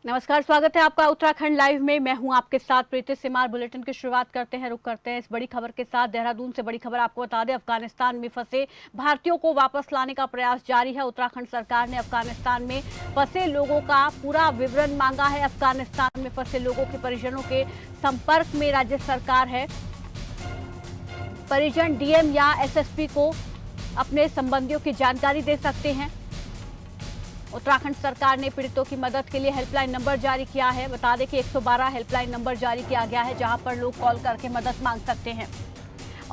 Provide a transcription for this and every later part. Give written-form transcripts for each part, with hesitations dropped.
नमस्कार, स्वागत है आपका उत्तराखंड लाइव में। मैं हूं आपके साथ प्रीति सिमार। बुलेटिन की शुरुआत करते हैं, रुक करते हैं इस बड़ी खबर के साथ। देहरादून से बड़ी खबर आपको बता दें, अफगानिस्तान में फंसे भारतीयों को वापस लाने का प्रयास जारी है। उत्तराखंड सरकार ने अफगानिस्तान में फंसे लोगों का पूरा विवरण मांगा है। अफगानिस्तान में फंसे लोगों के परिजनों के संपर्क में राज्य सरकार है। परिजन डीएम या एसएसपी को अपने संबंधियों की जानकारी दे सकते हैं। उत्तराखंड सरकार ने पीड़ितों की मदद के लिए हेल्पलाइन नंबर जारी किया है। बता दें कि 112 हेल्पलाइन नंबर जारी किया गया है, जहां पर लोग कॉल करके मदद मांग सकते हैं।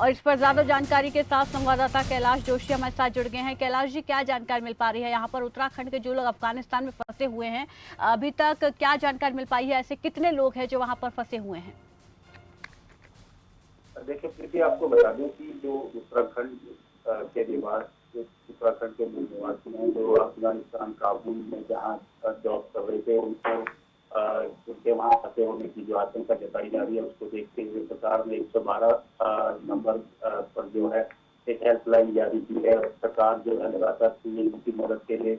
और इस पर ज्यादा जानकारी के साथ संवाददाता कैलाश जोशी हमारे साथ जुड़ गए हैं। कैलाश जी, क्या जानकारी मिल पा रही है यहाँ पर उत्तराखंड के जो लोग अफगानिस्तान में फंसे हुए हैं, अभी तक क्या जानकारी मिल पाई है? ऐसे कितने लोग हैं जो वहाँ पर फंसे हुए हैं? देखिए प्रीति, आपको बता दूं कि जो उत्तराखंड के निवासी उत्तराखंड के मूल निवासी हैं, जो अफगानिस्तान काबुल में जहां जॉब कर रहे थे, उनके वहां फंसे होने की जो आशंका जताई जा रही है, उसको देखते हुए सरकार ने 112 नंबर पर जो है एक हेल्पलाइन जारी की है। और सरकार जो है लगातार पीड़ितों की मदद के लिए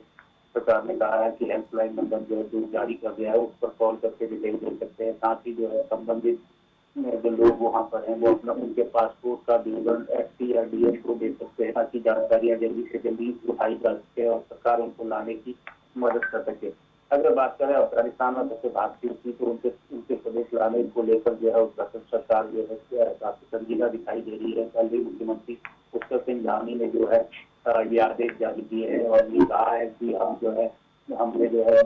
सरकार ने कहा है कि हेल्पलाइन नंबर जो जारी कर दिया है, उस पर कॉल करके डिटेल दे सकते हैं। साथ ही जो है संबंधित जो लोग वहाँ पर हैं, वो अपना उनके पासपोर्ट का विवरण एसपी या डीएम को दे सकते हैं, ताकि जानकारियां जल्दी से जल्दी उठाई जा सके और सरकार उनको लाने की मदद कर सके। अगर बात करें अफगानिस्तान में फंसे भारतीयों की, तो उनके उनके प्रदेश लाने को लेकर जो है उत्तराखंड सरकार जो है काफी संजीदा दिखाई दे रही है। कल ही मुख्यमंत्री पुष्कर सिंह धामी ने जो है ये आदेश जारी किए हैं और ये कहा है कि हमने जो है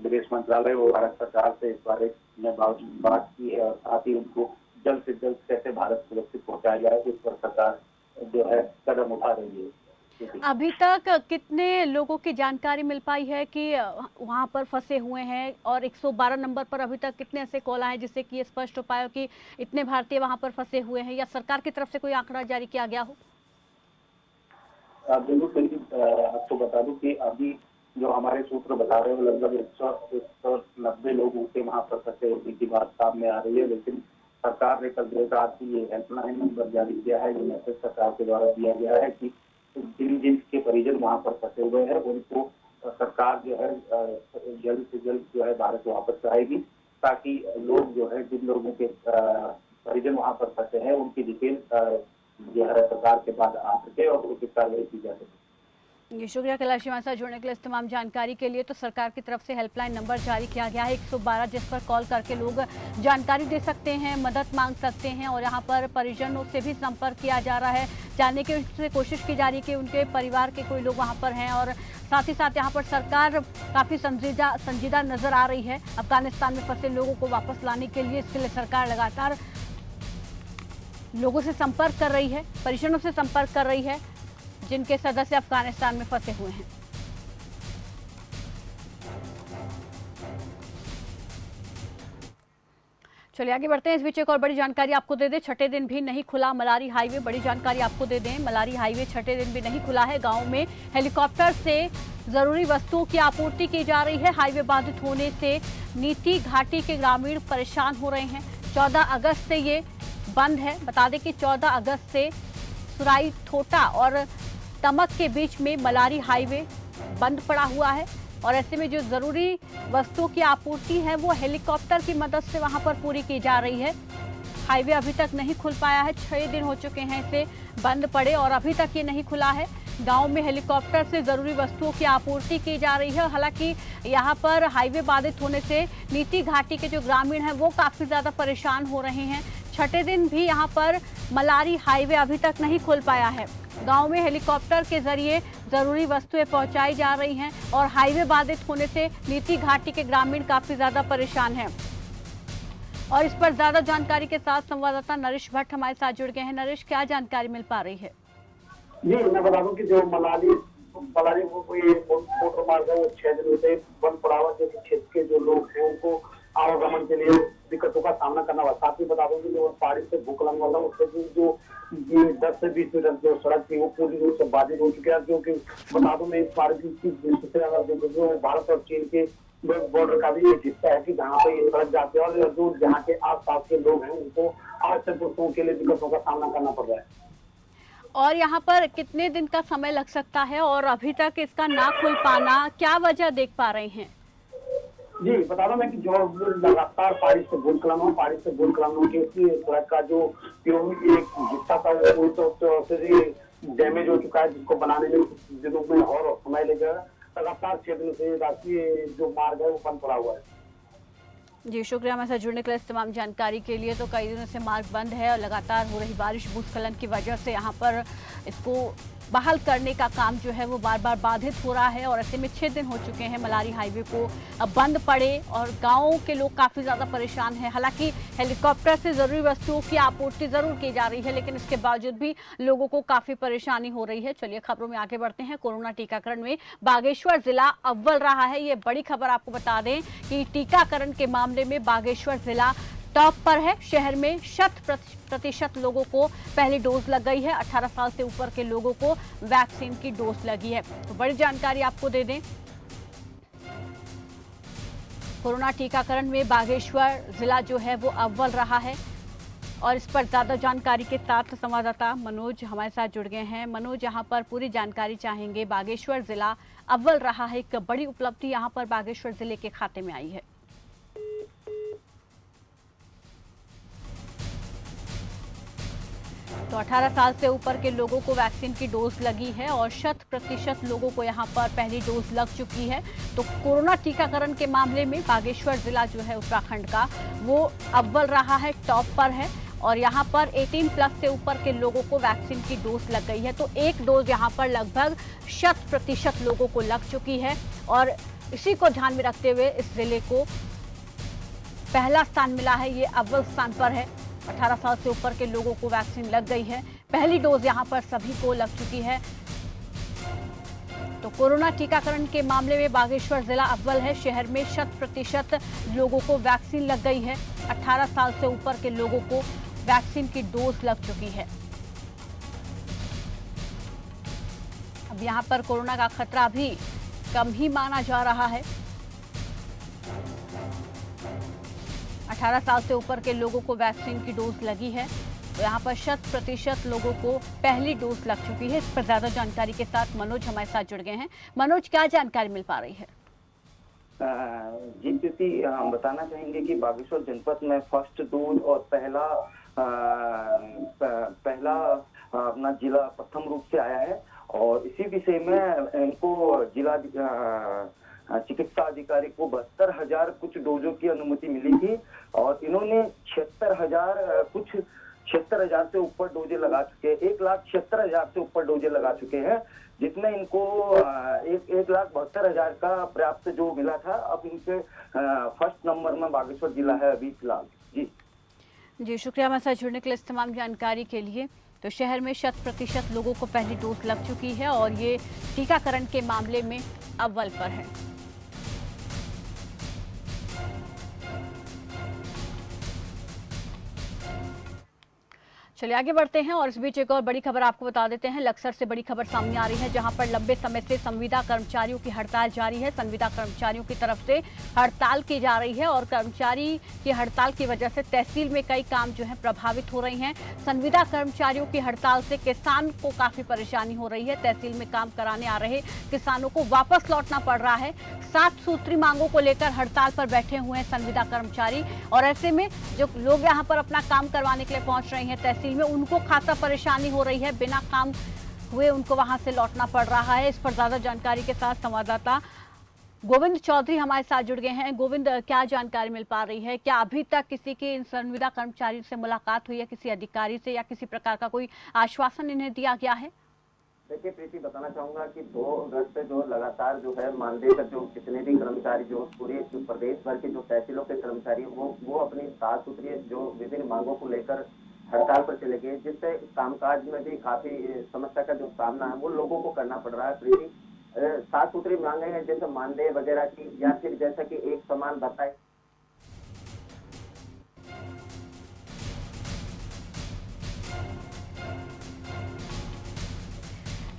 विदेश मंत्रालय और भारत सरकार से इस बारे में बात की है, और साथ ही उनको जल्द से जल्द कैसे भारत सुरक्षित पहुंचाया जाए, इस पर सरकार जो है कदम उठा रही है। अभी तक कितने लोगों की जानकारी मिल पाई है कि वहां पर फंसे हुए हैं? और 112 नंबर पर अभी तक कितने ऐसे कॉल आए जिससे कि ये स्पष्ट हो पाया कि इतने भारतीय वहां पर फंसे हुए हैं, या सरकार की तरफ से कोई आंकड़ा जारी किया गया हो? बिल्कुल, आपको बता दूं कि अभी जो हमारे सूत्र बता रहे हैं, लगभग 190 लोग उनके वहां पर फंसे होने की बात सामने आ रही है। लेकिन सरकार ने कल देर रात ये हेल्पलाइन नंबर जारी किया है, ये मैसेज सरकार के द्वारा दिया गया है कि जिनके परिजन वहां पर फंसे हुए हैं, उनको सरकार जो है जल्द से जल्द जो है भारत वापस कराएगी, ताकि लोग जो है जिन लोगों के परिजन वहां पर फंसे हैं, उनकी डिटेल जो है सरकार के पास आ सके और उचित कार्रवाई की जा सके। ये शुक्रिया कैलाश हमारे साथ जुड़ने के लिए। इस तमाम जानकारी के लिए तो सरकार की तरफ से हेल्पलाइन नंबर जारी किया गया है 112, जिस पर कॉल करके लोग जानकारी दे सकते हैं, मदद मांग सकते हैं। और यहाँ पर परिजनों से भी संपर्क किया जा रहा है, जानने की उनसे कोशिश की जा रही है कि उनके परिवार के कोई लोग वहाँ पर हैं। और साथ ही साथ यहाँ पर सरकार काफ़ी संजीदा नजर आ रही है अफगानिस्तान में फंसे लोगों को वापस लाने के लिए। इसके लिए सरकार लगातार लोगों से संपर्क कर रही है, परिजनों से संपर्क कर रही है जिनके सदस्य अफगानिस्तान में फंसे हुए हैं। चलिए आगे बढ़ते हैं। इस बीच एक और बड़ी जानकारी आपको दे दें, छठे दिन भी नहीं खुला मलारी हाईवे। बड़ी जानकारी आपको दे दें, मलारी हाईवे छठे दिन भी नहीं खुला है। गांव में हेलीकॉप्टर से जरूरी वस्तुओं की आपूर्ति की जा रही है। हाईवे बाधित होने से नीति घाटी के ग्रामीण परेशान हो रहे हैं। 14 अगस्त से ये बंद है। बता दें कि 14 अगस्त से सुराई ठोटा और तमक के बीच में मलारी हाईवे बंद पड़ा हुआ है। और ऐसे में जो जरूरी वस्तुओं की आपूर्ति है वो हेलीकॉप्टर की मदद से वहां पर पूरी की जा रही है। हाईवे अभी तक नहीं खुल पाया है, 6 दिन हो चुके हैं इसे बंद पड़े और अभी तक ये नहीं खुला है। गांव में हेलीकॉप्टर से जरूरी वस्तुओं की आपूर्ति की जा रही है। हालांकि यहाँ पर हाईवे बाधित होने से नीति घाटी के जो ग्रामीण हैं वो काफी ज्यादा परेशान हो रहे हैं। छठे दिन भी यहाँ पर मलारी हाईवे अभी तक नहीं खुल पाया है। गांव में हेलीकॉप्टर के जरिए जरूरी वस्तुएं पहुंचाई जा रही हैं और हाईवे बाधित होने से नीति घाटी के ग्रामीण काफी ज्यादा परेशान हैं। और इस पर ज्यादा जानकारी के साथ संवाददाता नरेश भट्ट हमारे साथ जुड़ गए हैं। नरेश, क्या जानकारी मिल पा रही है? जी, मैं बता दूं कि जो मलारी मलारी वो कोई मोटर मार्ग है, वो 6 दिनों से बंद पड़ा हुआ, क्योंकि क्षेत्र के जो लोग हैं उनको आवागमन के लिए दिक्कतों का सामना करना हुआ। साथ ही बता दूं कि जो पहाड़ी से भूखलंग वाला उससे जो 10 से 20 मीटर जो सड़क थी वो पूरी रूप से बाधित हो चुकी है। क्योंकि बता दूं मैं इस मार्ग की दृष्टि से अगर देखो जो भारत और चीन के बॉर्डर का भी एक हिस्सा है कि जहाँ पे ये सड़क जाते हैं, और जो जहाँ के आस-पास के लोग हैं उनको आवश्यक वस्तुओं के लिए दिक्कतों का सामना करना पड़ रहा है। और यहाँ पर कितने दिन का समय लग सकता है और अभी तक इसका ना खुल पाना, क्या वजह देख पा रहे हैं? जी बता रहा मैं कि जो लगातार बारिश से भूल कलाम के सड़क का जो एक हिस्सा था वो पूरी तरह से डैमेज हो चुका है, जिसको बनाने में कुछ दिनों में और समय लगेगा। लगातार 6 दिनों से राष्ट्रीय जो मार्ग है वो बंद पड़ा हुआ है। जी शुक्रिया हमारे साथ जुड़ने के लिए, इस तमाम जानकारी के लिए। तो कई दिनों से मार्ग बंद है और लगातार हो रही बारिश भूस्खलन की वजह से यहाँ पर इसको बहाल करने का काम जो है वो बार बार बाधित हो रहा है और ऐसे में 6 दिन हो चुके हैं मलारी हाईवे को बंद पड़े और गाँव के लोग काफ़ी ज़्यादा परेशान हैं। हालांकि हेलीकॉप्टर से ज़रूरी वस्तुओं की आपूर्ति ज़रूर की जा रही है, लेकिन इसके बावजूद भी लोगों को काफ़ी परेशानी हो रही है। चलिए खबरों में आगे बढ़ते हैं। कोरोना टीकाकरण में बागेश्वर जिला अव्वल रहा है, ये बड़ी खबर आपको बता दें कि टीकाकरण के मामले में बागेश्वर जिला टॉप पर है। शहर में 100% लोगों को पहली डोज लग गई है। 18 साल से ऊपर के लोगों को वैक्सीन की डोज लगी है। तो बड़ी जानकारी आपको दे दें, कोरोना टीकाकरण में बागेश्वर जिला जो है वो अव्वल रहा है और इस पर ज्यादा जानकारी के साथ संवाददाता मनोज हमारे साथ जुड़ गए हैं। मनोज, यहाँ पर पूरी जानकारी चाहेंगे। बागेश्वर जिला अव्वल रहा है, एक बड़ी उपलब्धि यहाँ पर बागेश्वर जिले के खाते में आई है। तो 18 साल से ऊपर के लोगों को वैक्सीन की डोज लगी है और 100% लोगों को यहां पर पहली डोज लग चुकी है। तो कोरोना टीकाकरण के मामले में बागेश्वर जिला जो है उत्तराखंड का वो अव्वल रहा है, टॉप पर है और यहां पर 18+ से ऊपर के लोगों को वैक्सीन की डोज लग गई है। तो एक डोज यहां पर लगभग 100% लोगों को लग चुकी है और इसी को ध्यान में रखते हुए इस जिले को पहला स्थान मिला है, ये अव्वल स्थान पर है। 18 साल से ऊपर के लोगों को वैक्सीन लग गई है, पहली डोज यहां पर सभी को लग चुकी है। तो कोरोना टीकाकरण के मामले में बागेश्वर जिला अव्वल है। शहर में 100% लोगों को वैक्सीन लग गई है। 18 साल से ऊपर के लोगों को वैक्सीन की डोज लग चुकी है। अब यहां पर कोरोना का खतरा भी कम ही माना जा रहा है। 18 साल से ऊपर के लोगों को वैक्सीन की डोज लगी है। तो यहाँ पर 100% लोगों को पहली डोज लग चुकी है। इस पर ज्यादा जानकारी के साथ मनोज हमारे साथ जुड़ गए हैं। मनोज, क्या जानकारी मिल पा रही है? जी प्रीति, हम बताना चाहेंगे कि बागेश्वर जनपद में फर्स्ट डोज और पहला अपना जिला प्रथम रूप से आया है और इसी विषय में इनको जिला चिकित्सा अधिकारी को 72,000 कुछ डोजों की अनुमति मिली थी और इन्होंने 76,000 से ऊपर डोजे लगा चुके हैं। 1,76,000 से ऊपर डोजे लगा चुके हैं, जिसमें इनको 1,72,000 का पर्याप्त जो मिला था। अब इनके फर्स्ट नंबर में बागेश्वर जिला है अभी फिलहाल। जी शुक्रिया हमारे साथ जुड़ने के लिए, इस तमाम जानकारी के लिए। तो शहर में 100% लोगों को पहली डोज लग चुकी है और ये टीकाकरण के मामले में अव्वल पर है। चलिए आगे बढ़ते हैं और इस बीच एक और बड़ी खबर आपको बता देते हैं। लक्सर से बड़ी खबर सामने आ रही है, जहां पर लंबे समय से संविदा कर्मचारियों की हड़ताल जारी है। संविदा कर्मचारियों की तरफ से हड़ताल की जा रही है और कर्मचारी की हड़ताल की वजह से तहसील में कई काम जो है प्रभावित हो रही हैं। संविदा कर्मचारियों की हड़ताल से किसान को काफी परेशानी हो रही है। तहसील में काम कराने आ रहे किसानों को वापस लौटना पड़ रहा है। 7 सूत्री मांगों को लेकर हड़ताल पर बैठे हुए हैं संविदा कर्मचारी और ऐसे में जो लोग यहाँ पर अपना काम करवाने के लिए पहुंच रहे हैं तहसील में, उनको खासा परेशानी हो रही है। बिना काम हुए उनको वहां से लौटना पड़ रहा है। इस पर ज्यादा जानकारी के साथ संवाददाता गोविंद चौधरी हमारे साथ जुड़ गए हैं। गोविंद, क्या जानकारी मिल पा रही है? क्या अभी तक किसी की इन संविदा कर्मचारी से मुलाकात हुई है, किसी अधिकारी से, या किसी प्रकार का कोई आश्वासन इन्हें दिया गया है? देखिए प्रीति, बताना चाहूंगा कि 2 अगस्त से जो लगातार जो है मानदेय तक जो कितने भी कर्मचारी जो पूरे प्रदेश भर के जो तहसीलों के कर्मचारी वो अपनी 7 सूत्रीय जो विभिन्न मांगों को लेकर हड़ताल पर चले गए, जिससे कामकाज में भी काफी समस्या का जो सामना है वो लोगों को करना पड़ रहा है। प्रीति, 7 सूत्री मांगे हैं, जैसे मानदेय वगैरह की, या फिर जैसा कि एक समान भत्ता।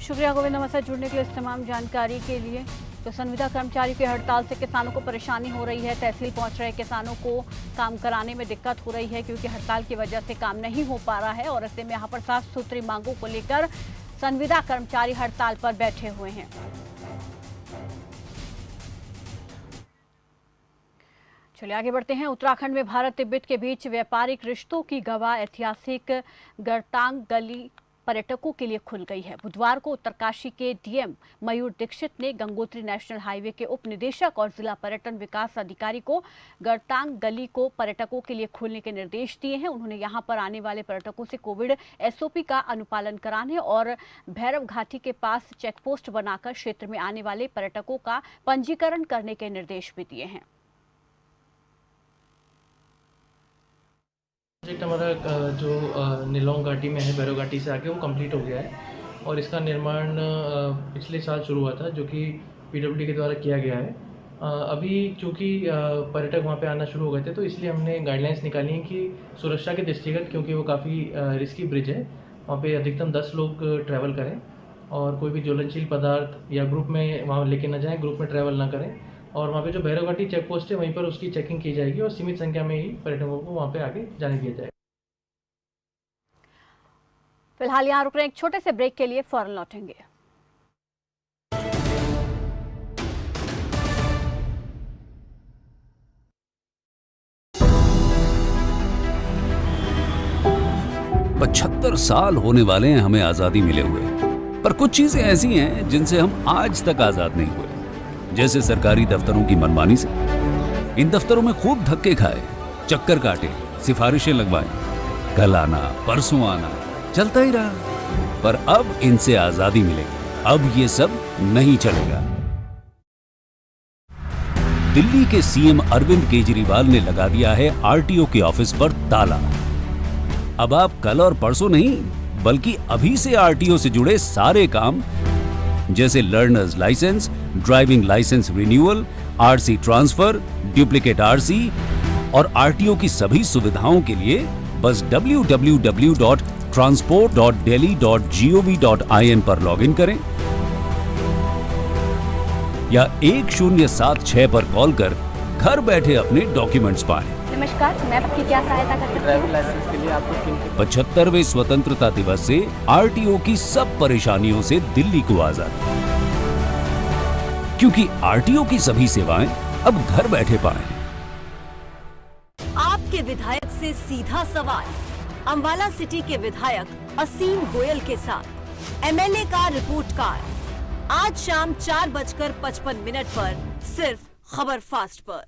शुक्रिया गोविंद हमारे साथ जुड़ने के लिए, इस तमाम जानकारी के लिए। तो संविदा कर्मचारी की हड़ताल से किसानों को परेशानी हो रही है। तहसील पहुंच रहे किसानों को काम कराने में दिक्कत हो रही है क्योंकि हड़ताल की वजह से काम नहीं हो पा रहा है और ऐसे में यहाँ पर 7 सूत्री मांगों को लेकर संविदा कर्मचारी हड़ताल पर बैठे हुए हैं। चलिए आगे बढ़ते हैं। उत्तराखंड में भारत तिब्बत के बीच व्यापारिक रिश्तों की गवाह ऐतिहासिक गरतांग गली पर्यटकों के लिए खुल गई है। बुधवार को उत्तरकाशी के डीएम मयूर दीक्षित ने गंगोत्री नेशनल हाईवे के उप निदेशक और जिला पर्यटन विकास अधिकारी को गरतांग गली को पर्यटकों के लिए खोलने के निर्देश दिए हैं। उन्होंने यहां पर आने वाले पर्यटकों से कोविड एसओपी का अनुपालन कराने और भैरव घाटी के पास चेकपोस्ट बनाकर क्षेत्र में आने वाले पर्यटकों का पंजीकरण करने के निर्देश भी दिए हैं। प्रोजेक्ट हमारा जो निलोंग घाटी में है, भैरव घाटी से आके वो कंप्लीट हो गया है और इसका निर्माण पिछले साल शुरू हुआ था, जो कि पीडब्ल्यूडी के द्वारा किया गया है। अभी चूँकि पर्यटक वहाँ पे आना शुरू हो गए थे, तो इसलिए हमने गाइडलाइंस निकाली हैं कि सुरक्षा के दृष्टिगत, क्योंकि वो काफ़ी रिस्की ब्रिज है, वहाँ पे अधिकतम 10 लोग ट्रैवल करें और कोई भी ज्वलनशील पदार्थ या ग्रुप में वहाँ लेके ना जाएँ, ग्रुप में ट्रैवल ना करें। और वहाँ पे जो भैरव घाटी चेक पोस्ट है, वहीं पर उसकी चेकिंग की जाएगी और सीमित संख्या में ही पर्यटकों को वहाँ पे आगे जाने दिया जाएगा। फिलहाल यहाँ रुक रहे हैं, एक छोटे से ब्रेक के लिए फौरन लौटेंगे। पचहत्तर साल होने वाले हैं हमें आजादी मिले हुए, पर कुछ चीजें ऐसी हैं जिनसे हम आज तक आजाद नहीं हुए। जैसे सरकारी दफ्तरों की मनमानी से। इन दफ्तरों में खूब धक्के खाए, चक्कर काटे, सिफारिशें लगवाएं, कल आना परसों आना, चलता ही रहा। पर अब इनसे आजादी मिलेगी, अब ये सब नहीं चलेगा। दिल्ली के सीएम अरविंद केजरीवाल ने लगा दिया है आरटीओ के ऑफिस पर ताला। अब आप कल और परसों नहीं, बल्कि अभी से आरटीओ से जुड़े सारे काम, जैसे learners licence, driving licence renewal, RC transfer, duplicate RC और आरटीओ की सभी सुविधाओं के लिए बस www.transport.delhi.gov.in पर लॉगिन करें या 1076 पर कॉल कर घर बैठे अपने डॉक्यूमेंट्स पाएं। नमस्कार, मैं आपकी क्या सहायता कर सकती हूँ? ड्राइविंग लाइसेंस के लिए आपको 75वें स्वतंत्रता दिवस से आरटीओ की सब परेशानियों से दिल्ली को आजाद, क्योंकि आरटीओ की सभी सेवाएं अब घर बैठे पाएं। आपके विधायक से सीधा सवाल। अंबाला सिटी के विधायक असीम गोयल के साथ एमएलए का रिपोर्ट कार्ड आज शाम 4:55 पर सिर्फ खबर फास्ट पर।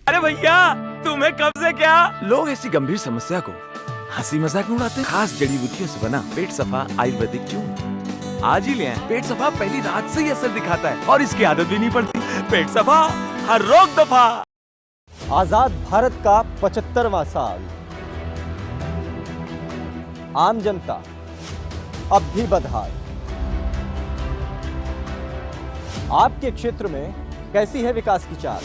अरे भैया, तुम्हें कब से क्या? लोग ऐसी गंभीर समस्या को हंसी मजाक में उड़ाते हैं। खास जड़ी बूटियों से बना पेट सफा आयुर्वेदिक चूर्ण आज ही ले आएं। पेट सफा पहली रात से ही असर दिखाता है और इसकी आदत भी नहीं पड़ती। पेट सफा, हर रोग दफा। आजाद भारत का 75वां साल। आम जनता अब भी बदहाल। आपके क्षेत्र में कैसी है विकास की चाल?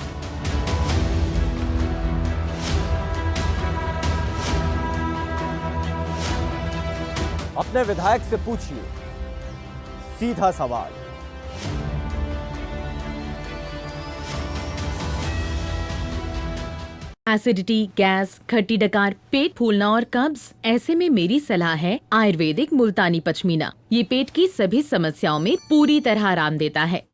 अपने विधायक से पूछिए सीधा सवाल। एसिडिटी, गैस, खट्टी डकार, पेट फूलना और कब्ज, ऐसे में मेरी सलाह है आयुर्वेदिक मुल्तानी पश्मीना। ये पेट की सभी समस्याओं में पूरी तरह आराम देता है।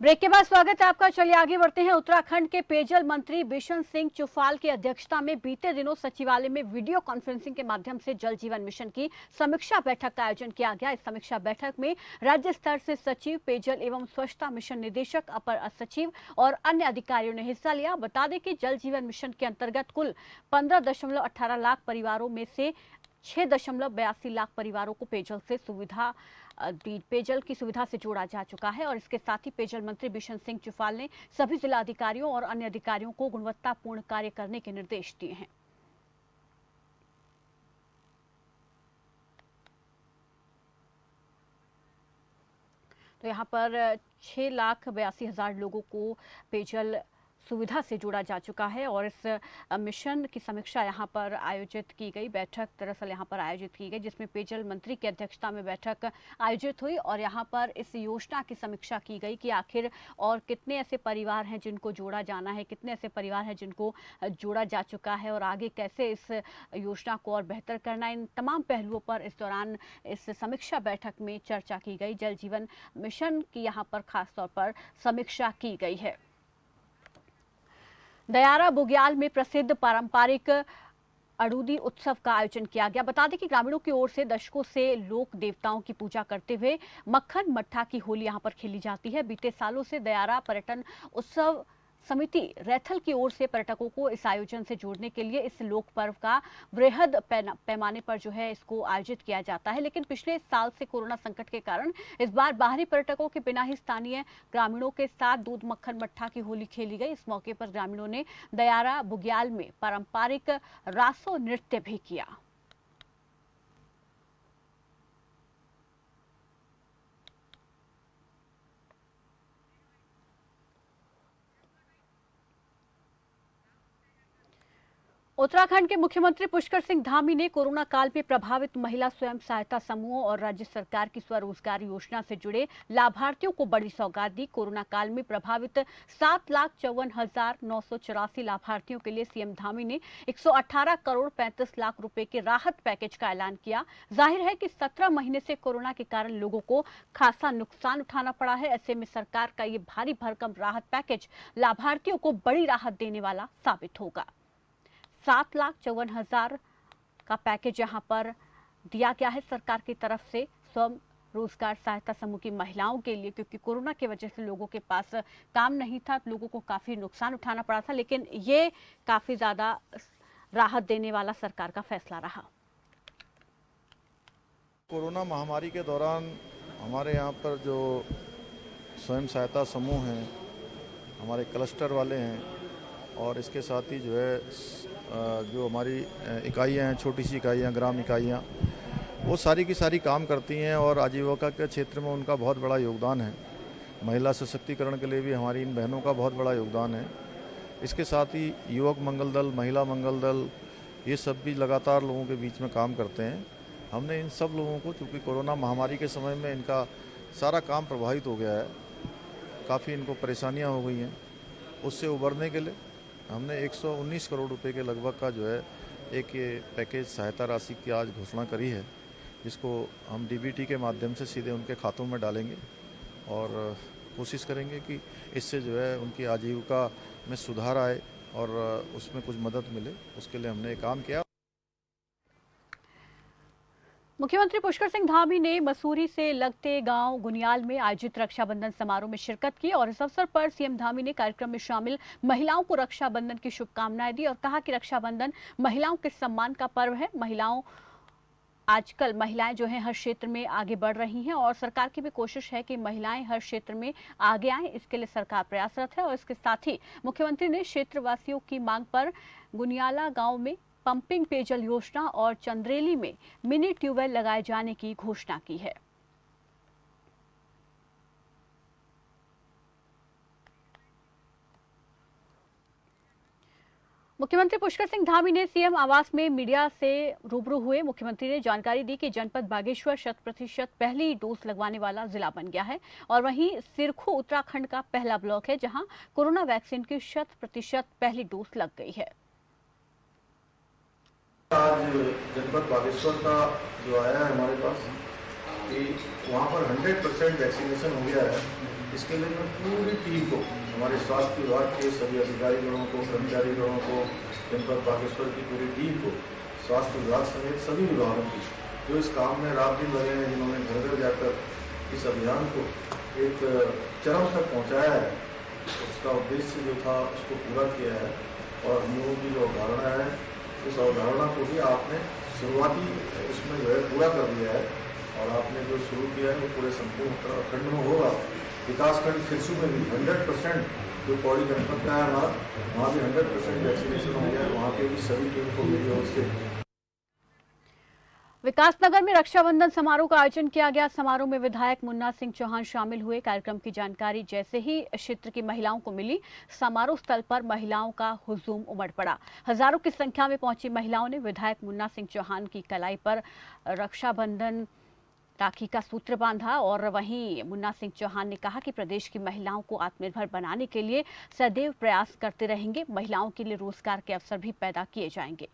ब्रेक के बाद स्वागत है आपका। चलिए आगे बढ़ते हैं। उत्तराखंड के पेयजल मंत्री बिशन सिंह चुफाल की अध्यक्षता में बीते दिनों सचिवालय में वीडियो कॉन्फ्रेंसिंग के माध्यम से जल जीवन मिशन की समीक्षा बैठक का आयोजन किया गया। इस समीक्षा बैठक में राज्य स्तर से सचिव, पेयजल एवं स्वच्छता मिशन निदेशक, अपर सचिव और अन्य अधिकारियों ने हिस्सा लिया। बता दें कि जल जीवन मिशन के अंतर्गत कुल 15.18 लाख परिवारों में से 6.82 लाख परिवारों को पेयजल की सुविधा से जोड़ा जा चुका है। और इसके साथ ही पेयजल मंत्री बिशन सिंह चुफाल ने सभी जिला अधिकारियों और अन्य अधिकारियों को गुणवत्तापूर्ण कार्य करने के निर्देश दिए हैं। तो यहाँ पर 6,82,000 लोगों को पेयजल सुविधा से जोड़ा जा चुका है और इस मिशन की समीक्षा यहाँ पर आयोजित की गई। बैठक दरअसल यहाँ पर आयोजित की गई जिसमें पेयजल मंत्री की अध्यक्षता में बैठक आयोजित हुई और यहाँ पर इस योजना की समीक्षा की गई कि आखिर और कितने ऐसे परिवार हैं जिनको जोड़ा जाना है, कितने ऐसे परिवार हैं जिनको जोड़ा जा चुका है और आगे कैसे इस योजना को और बेहतर करना। इन तमाम पहलुओं पर इस दौरान इस समीक्षा बैठक में चर्चा की गई। जल जीवन मिशन की यहाँ पर खास तौर पर समीक्षा की गई है। दयारा बुग्याल में प्रसिद्ध पारंपरिक अड़ूदी उत्सव का आयोजन किया गया। बता दें कि ग्रामीणों की ओर से दशकों से लोक देवताओं की पूजा करते हुए मक्खन मट्ठा की होली यहां पर खेली जाती है। बीते सालों से दयारा पर्यटन उत्सव समिति रैथल की ओर से पर्यटकों को इस आयोजन से जोड़ने के लिए इस लोक पर्व का वृहद पैमाने पर जो है इसको आयोजित किया जाता है, लेकिन पिछले साल से कोरोना संकट के कारण इस बार बाहरी पर्यटकों के बिना ही स्थानीय ग्रामीणों के साथ दूध मक्खन मट्ठा की होली खेली गई। इस मौके पर ग्रामीणों ने दयारा बुग्याल में पारंपरिक रासो नृत्य भी किया। उत्तराखंड के मुख्यमंत्री पुष्कर सिंह धामी ने कोरोना काल में प्रभावित महिला स्वयं सहायता समूहों और राज्य सरकार की स्वरोजगार योजना से जुड़े लाभार्थियों को बड़ी सौगात दी। कोरोना काल में प्रभावित 7,54,984 लाभार्थियों के लिए सीएम धामी ने 118 करोड़ 35 लाख रुपए के राहत पैकेज का ऐलान किया। जाहिर है कि 17 महीने से कोरोना के कारण लोगों को खासा नुकसान उठाना पड़ा है। ऐसे में सरकार का ये भारी भरकम राहत पैकेज लाभार्थियों को बड़ी राहत देने वाला साबित होगा। 7,54,000 का पैकेज यहां पर दिया गया है सरकार की तरफ से स्वयं रोजगार सहायता समूह की महिलाओं के लिए, क्योंकि कोरोना की वजह से लोगों के पास काम नहीं था, लोगों को काफी नुकसान उठाना पड़ा था, लेकिन ये काफी ज्यादा राहत देने वाला सरकार का फैसला रहा। कोरोना महामारी के दौरान हमारे यहाँ पर जो स्वयं सहायता समूह हैं, हमारे क्लस्टर वाले हैं और इसके साथ ही जो है जो हमारी इकाइयाँ हैं, छोटी सी इकाइयाँ, ग्राम इकाइयाँ, वो सारी की सारी काम करती हैं और आजीविका के क्षेत्र में उनका बहुत बड़ा योगदान है। महिला सशक्तिकरण के लिए भी हमारी इन बहनों का बहुत बड़ा योगदान है। इसके साथ ही युवक मंगल दल, महिला मंगल दल, ये सब भी लगातार लोगों के बीच में काम करते हैं। हमने इन सब लोगों को, चूँकि कोरोना महामारी के समय में इनका सारा काम प्रभावित हो गया है, काफ़ी इनको परेशानियाँ हो गई हैं, उससे उबरने के लिए हमने 119 करोड़ रुपए के लगभग का जो है एक ये पैकेज सहायता राशि की आज घोषणा करी है, जिसको हम डीबीटी के माध्यम से सीधे उनके खातों में डालेंगे और कोशिश करेंगे कि इससे जो है उनकी आजीविका में सुधार आए और उसमें कुछ मदद मिले। उसके लिए हमने काम किया। मुख्यमंत्री पुष्कर सिंह धामी ने मसूरी से लगते गांव गुनियाल में आयोजित रक्षाबंधन समारोह में शिरकत की और इस अवसर पर सीएम धामी ने कार्यक्रम में शामिल महिलाओं को रक्षाबंधन की शुभकामनाएं दी और कहा कि रक्षाबंधन महिलाओं के सम्मान का पर्व है। आजकल महिलाएं जो हैं हर क्षेत्र में आगे बढ़ रही हैं और सरकार की भी कोशिश है कि महिलाएं हर क्षेत्र में आगे आएं। इसके लिए सरकार प्रयासरत है और इसके साथ ही मुख्यमंत्री ने क्षेत्रवासियों की मांग पर गुनियाला गाँव में पंपिंग पेयजल योजना और चंद्रेली में मिनी ट्यूबवेल लगाए जाने की घोषणा की है। मुख्यमंत्री पुष्कर सिंह धामी ने सीएम आवास में मीडिया से रूबरू हुए। मुख्यमंत्री ने जानकारी दी कि जनपद बागेश्वर 100% पहली डोज लगवाने वाला जिला बन गया है और वहीं सिरखू उत्तराखंड का पहला ब्लॉक है जहां कोरोना वैक्सीन की 100% पहली डोज लग गई है। आज जनपद बागेश्वर का जो आया है हमारे पास कि वहाँ पर 100% वैक्सीनेशन हो गया है। इसके लिए मैं पूरी टीम को, हमारे स्वास्थ्य विभाग के सभी अधिकारीगणों को, कर्मचारीगणों को, जनपद बागेश्वर की पूरी टीम को, स्वास्थ्य विभाग समेत सभी विभागों की जो इस काम में रात दिन लगे हैं, जिन्होंने घर घर जाकर इस अभियान को एक चरम तक पहुँचाया है, उसका उद्देश्य जो था उसको पूरा किया है। और हम लोगों की जो अवधारणा है, उस अवधारणा को भी आपने शुरुआती उसमें जो है पूरा कर दिया है और आपने जो शुरू किया है वो पूरे संपूर्ण उत्तराखंड में होगा। विकासखंड खिरसू में भी 100% जो पौड़ी जनपद का है हमारा, वहाँ भी 100% वैक्सीनेशन हो गया है। वहाँ पे भी सभी टीम को मेरी ओर से। विकासनगर में रक्षाबंधन समारोह का आयोजन किया गया। समारोह में विधायक मुन्ना सिंह चौहान शामिल हुए। कार्यक्रम की जानकारी जैसे ही क्षेत्र की महिलाओं को मिली, समारोह स्थल पर महिलाओं का हुजूम उमड़ पड़ा। हजारों की संख्या में पहुंची महिलाओं ने विधायक मुन्ना सिंह चौहान की कलाई पर रक्षाबंधन राखी का सूत्र बांधा और वहीं मुन्ना सिंह चौहान ने कहा कि प्रदेश की महिलाओं को आत्मनिर्भर बनाने के लिए सदैव प्रयास करते रहेंगे। महिलाओं के लिए रोजगार के अवसर भी पैदा किए जाएंगे।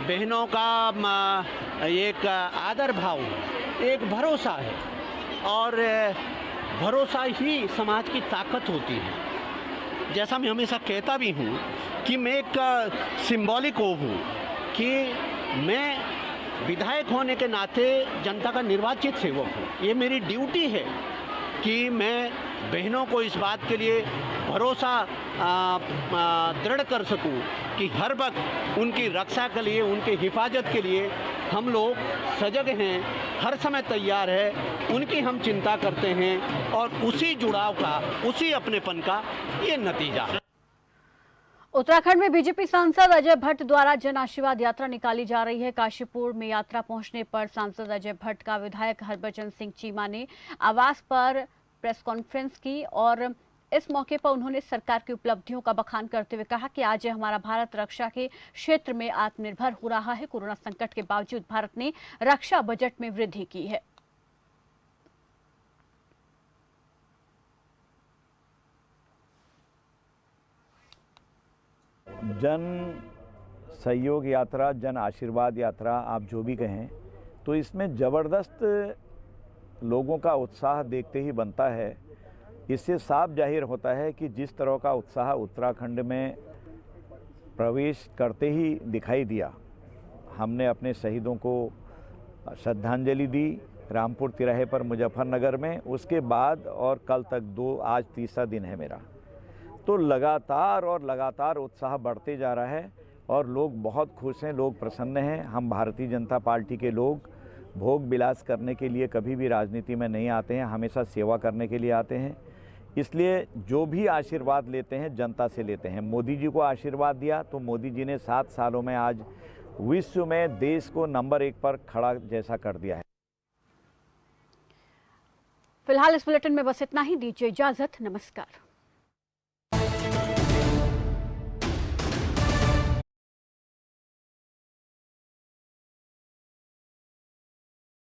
बहनों का एक आदर भाव, एक भरोसा है और भरोसा ही समाज की ताकत होती है। जैसा मैं हमेशा कहता भी हूँ कि मैं एक सिंबॉलिक वो हूँ कि मैं विधायक होने के नाते जनता का निर्वाचित सेवक हूँ। ये मेरी ड्यूटी है कि मैं बहनों को इस बात के लिए भरोसा दृढ़ कर सकूं कि हर वक्त उनकी रक्षा के लिए, उनकी हिफाजत के लिए हम लोग सजग हैं, हर समय तैयार है, उनकी हम चिंता करते हैं और उसी जुड़ाव का, उसी अपनेपन का ये नतीजा है। उत्तराखंड में बीजेपी सांसद अजय भट्ट द्वारा जन आशीर्वाद यात्रा निकाली जा रही है। काशीपुर में यात्रा पहुंचने पर सांसद अजय भट्ट का विधायक हरभजन सिंह चीमा ने आवास पर प्रेस कॉन्फ्रेंस की और इस मौके पर उन्होंने सरकार की उपलब्धियों का बखान करते हुए कहा कि आज हमारा भारत रक्षा के क्षेत्र में आत्मनिर्भर हो रहा है। कोरोना संकट के बावजूद भारत ने रक्षा बजट में वृद्धि की है। जन सहयोग यात्रा, जन आशीर्वाद यात्रा, आप जो भी कहें, तो इसमें ज़बरदस्त लोगों का उत्साह देखते ही बनता है। इससे साफ जाहिर होता है कि जिस तरह का उत्साह उत्तराखंड में प्रवेश करते ही दिखाई दिया, हमने अपने शहीदों को श्रद्धांजलि दी रामपुर तिराहे पर मुजफ्फरनगर में। उसके बाद और कल तक आज तीसरा दिन है मेरा, तो लगातार उत्साह बढ़ते जा रहा है और लोग बहुत खुश हैं, लोग प्रसन्न हैं। हम भारतीय जनता पार्टी के लोग भोग विलास करने के लिए कभी भी राजनीति में नहीं आते हैं, हमेशा सेवा करने के लिए आते हैं। इसलिए जो भी आशीर्वाद लेते हैं जनता से लेते हैं। मोदी जी को आशीर्वाद दिया तो मोदी जी ने 7 सालों में आज विश्व में देश को नंबर 1 पर खड़ा जैसा कर दिया है। फिलहाल इस बुलेटिन में बस इतना ही। दीजिए इजाजत। नमस्कार।